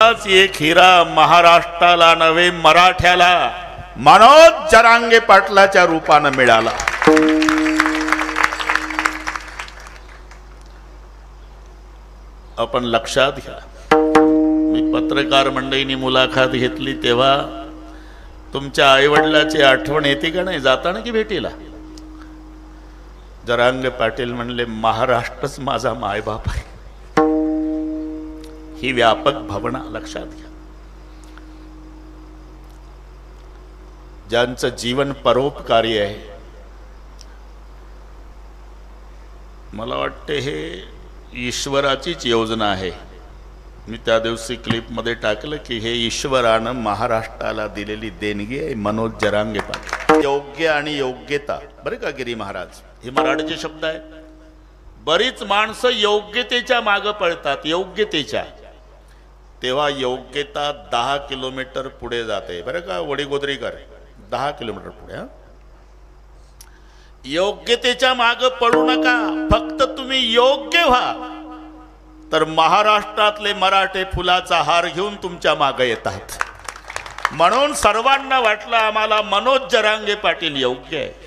असाच एक हिरा महाराष्ट्राला नव्हे मराठ्याला मनोज जरांगे पाटलाच्या रूपाने मिळाला. आपण लक्षात घ्या. मी पत्रकार मंडळींनी मुलाखत घेतली तेव्हा तुमच्या आईवडिलाची आठवण येते का नाही जाताना की भेटीला? जरांगे पाटील म्हणले महाराष्ट्रच माझा मायबाप आहे. ही व्यापक भावना लक्षात घ्या. ज्यांचं जीवन परोपकारी आहे, मला वाटते हे ईश्वराचीच योजना आहे. मी त्या दिवशी क्लिपमध्ये टाकलं की हे ईश्वरानं महाराष्ट्राला दिलेली देणगी आहे. मनोज जरांगे पाटील. योग्य आणि योग्यता, बरं का गिरी महाराज, हे मराठीचे शब्द आहे. बरीच माणसं योग्यतेच्या मागे पळतात, योग्यतेच्या. तेव्हा योग्यता 10 किलोमीटर पुढे जाते, बरं का वडीगोदरीकर, 10 किलोमीटर पुढे. योग्यतेच्या मागे पळू नका, फक्त तुम्ही योग्य व्हा, तर महाराष्ट्रातले मराठे फुलाचा हार घेऊन तुमच्या मागे येतात. म्हणून सर्वांना वाटलं आम्हाला मनोज जरांगे पाटील योग्य आहे.